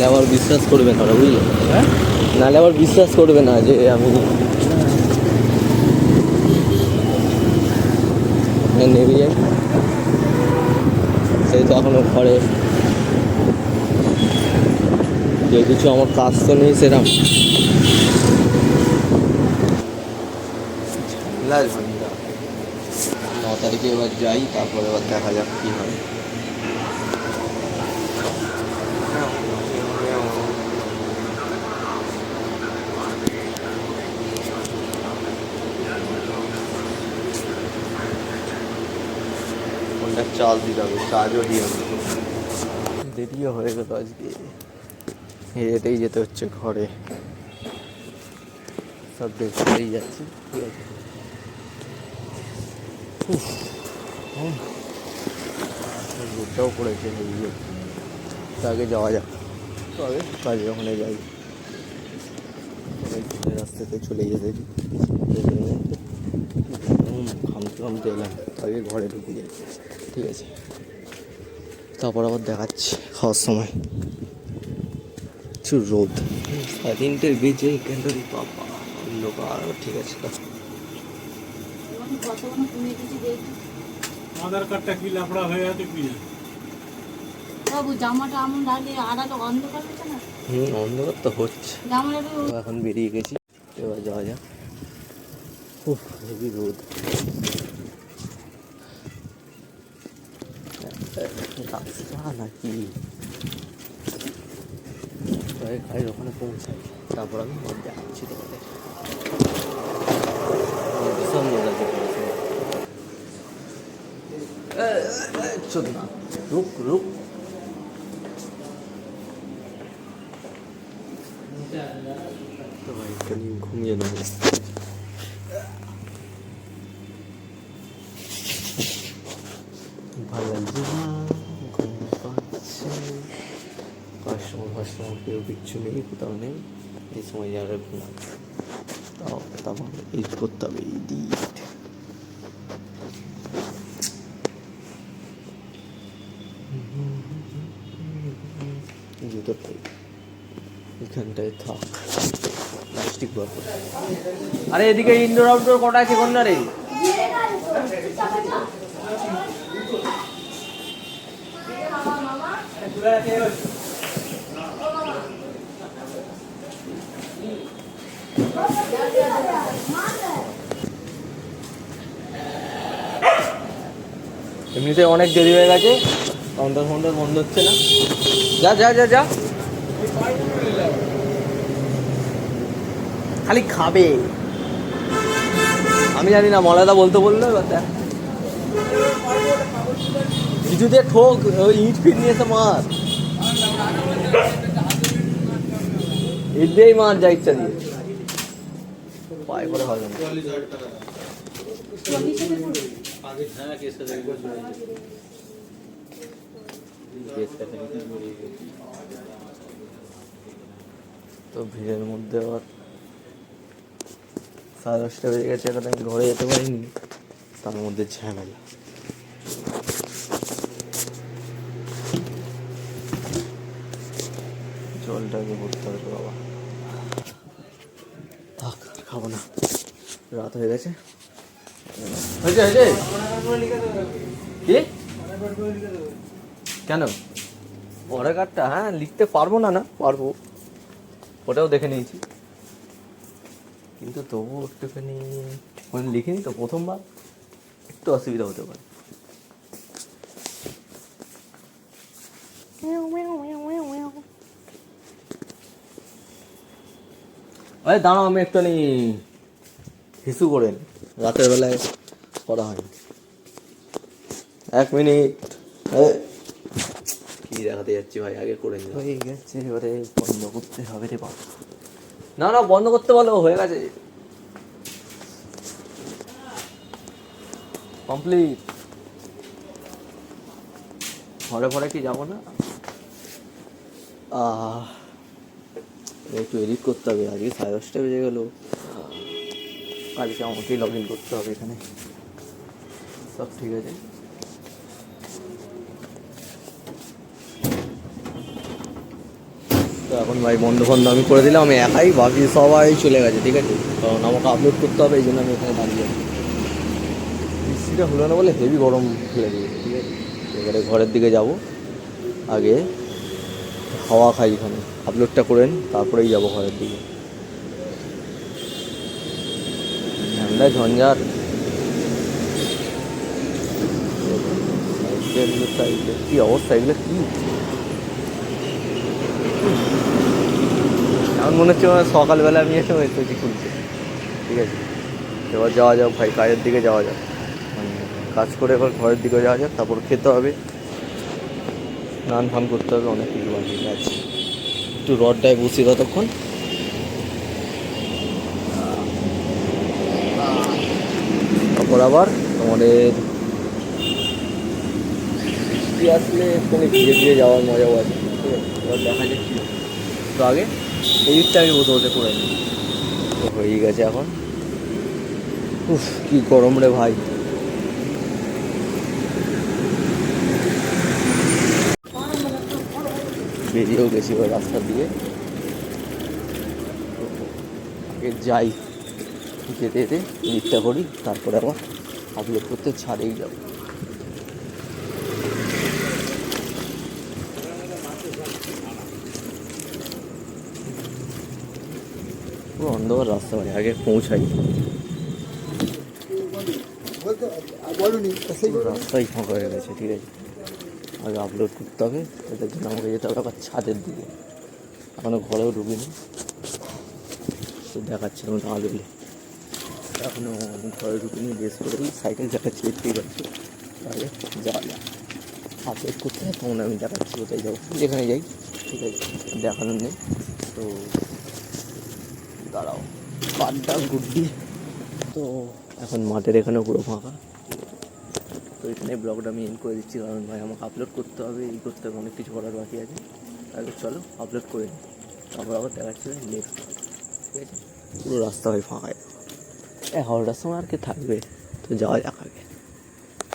নাহলে আবার বিশ্বাস করবে না ওরা, বুঝলে? হ্যাঁ, নাহলে আবার বিশ্বাস করবে না যে আমি নেমে যাই। সেই তো এখনো ঘরে যে কিছু আমার কাজ তো নেই সেরকম। ঝামেলা 9 তারিখে এবার যাই, তারপরে এবার দেখা যাক কী হয়। ফোনটা চার্জ দিতে হবে, চার্জও দিয়ে হবে। দেরিও হয়ে গেল আজকে, হেঁটেই যেতে হচ্ছে ঘরে, সব দেখতেই যাচ্ছি। ঠিক আছে, রোদটাও পড়েছে, আগে যাওয়া যাক, তবে কাজে ওখানে যাই, রাস্তাতে চলে যেতে ঘামতে ঘামতে এলাম, আগে ঘরে ঢুকে যাই। ঠিক আছে, তারপর আবার দেখাচ্ছি খাওয়ার সময়। প্রচুর রোদ, 3:30 বেজে এখানটার বাবা অন্ধকার। ঠিক আছে, আধার কার্ডটা কি লাফড়া হয়ে আছে কি বাবু? জামাটা এমন ডালে আড়ালে অন্ধকার হচ্ছে না? অন্ধকার তো হচ্ছে। জামাটা এখন বেরিয়ে গেছি, এবার যাওয়া যাক। খুব হেভি রোদ, রাস্তা নাকি গাড়ির ওখানে পৌঁছাই, তারপর আমি দেখাচ্ছি তোমাদের। ভীষণ রোদ আছে, চোদ না, রুক রুক। তো ভাই নিয়ে ঘুমিয়ে নেব। ভালো লাগছে না, ঘুম পাচ্ছে। কাস্টমার কেউ কিচ্ছু নেই, কোথাও নেই, এই সময় যারা ঘুমায়। তারপর ইট করতে হবে, ইট। জুতোটাই এখানটায় থাক, প্লাস্টিক বার করে। আরে এদিকে ইনডোর আউটডোর কটা আছে কর্নারে? এমনিতে অনেক দেরি হয়ে গেছে, কাউন্টার ফাউন্টার বন্ধ হচ্ছে না। যা যা যা যা, খালি খাবে। আমি জানি না, মলাদা বলতে বললো, এবার দেখ কিছু দিয়ে ঠোক, ওই ইট ফিট নিয়ে এসে মার, ইট দিয়েই মার, যা ইচ্ছা দিয়ে, পায়ে করে হবে না। তো ভিড়ের মধ্যে আবার 10:30 বেজে গেছে, এখন আমি ঘরে যেতে পারিনি, তার মধ্যে ঝামেলা। জলটাকে করতে হবে বাবা, থাক খাবো না, রাত হয়ে গেছে। হয়েছে হয়েছে কি কেন পরে কার্ডটা? হ্যাঁ লিখতে পারবো না, না পারবো, ওটাও দেখে নিয়েছি, কিন্তু তবু একটুখানি মানে লিখিনি তো প্রথমবার, একটু অসুবিধা হতে পারে। আরে দাঁড়াও, আমি একটুখানি হিসু করে নি, রাতের বেলায় করা হয়। 1 মিনিট, কি দেখাতে যাচ্ছি ভাই, আগে করে নি। হয়ে গেছে, এবারে বন্ধ করতে হবে রে বাবা। না না বন্ধ করতে বলো, হয়ে গেছে, কমপ্লিট। ঘরে ঘরে কি যাবো না? একটু এডিট করতে হবে, আজকে 10:30 বেজে গেল, কালকে আমাকেই লগ ইন করতে হবে এখানে। সব ঠিক আছে, তো এখন ভাই বন্ধ ফন্ধ আমি করে দিলাম, আমি একাই, বাকি সবাই চলে গেছে, ঠিক আছে, কারণ আমাকে আপলোড করতে হবে, এই জন্য আমি এখানে দাঁড়িয়ে আছি। বৃষ্টিটা হলো না বলে হেভি গরম ফেলে দিয়েছে, ঠিক আছে। এবারে ঘরের দিকে যাব, আগে হাওয়া খাই এখানে, আপলোডটা করে নিই, তারপরেই যাবো ঘরের দিকে। ঠান্ডা ঝঞ্ঝাট, কি অবস্থা, এগুলো কি এমন মনে হচ্ছে আমার সকালবেলা আমি এসে এসেছি খুলতে, ঠিক আছে। এবার যাওয়া যাক ভাই, কাজের দিকে যাওয়া যাক, কাজ করে এবার ঘরের দিকে যাওয়া যাক, তারপর খেতে হবে, স্নান ফান করতে হবে, অনেক কিছু বাকি আছে। একটু রডটায় বসি ততক্ষণ, তারপর আবার আমাদের বৃষ্টি আসলে একটুখানি ভিজে ভিজে যাওয়ার মজাও আছে, ঠিক আছে। এবার দেখা যাক কী, তো আগে এই দিকটা আগে বসে বসে করে নিই। তো হয়ে গেছে এখন, উফ কি গরম রে ভাই। বেরিয়েও গেছি ওই রাস্তা দিয়ে, আগে যাই, যেতে যেতে এডিটটা করি, তারপরে আবার আপলোড করতে ছাড়েই যাবো। পুরো অন্ধকার রাস্তা, ভাই আগে পৌঁছাই, পুরো রাস্তাই ফাঁকা হয়ে গেছে, ঠিক আছে। আগে আপলোড করতে হবে, এটার জন্য আমাকে যেতে হবে আবার ছাদের দিকে, এখনও ঘরেও ঢুকিনি, তো দেখাচ্ছিলাম না আগে, এখনও ঘরে ঢুকিনি, বেশ করেই সাইকেল চালাচ্ছি, দেখতেই পাচ্ছি। আগে যাওয়া যাক, আপলোড করতে হয় তখন আমি দেখাচ্ছি, কোথায় যাবো, যেখানে যাই, ঠিক আছে, দেখানোর নেই। তো দাঁড়াও, পাড্ডা গুড্ডি, তো এখন মাঠের এখানেও পুরো ফাঁকা, তো এখানে ব্লগটা আমি এন্ড করে দিচ্ছি, কারণ ভাই আমাকে আপলোড করতে হবে, এই করতে হবে, অনেক কিছু করার বাকি আছে। আগে চলো আপলোড করে নিই, তারপর আবার দেখাচ্ছি নেক্সট, ঠিক আছে। পুরো রাস্তা হয় ফাঁকা, 11টার সময় আর কি থাকবে, তো যাওয়া যাক আগে।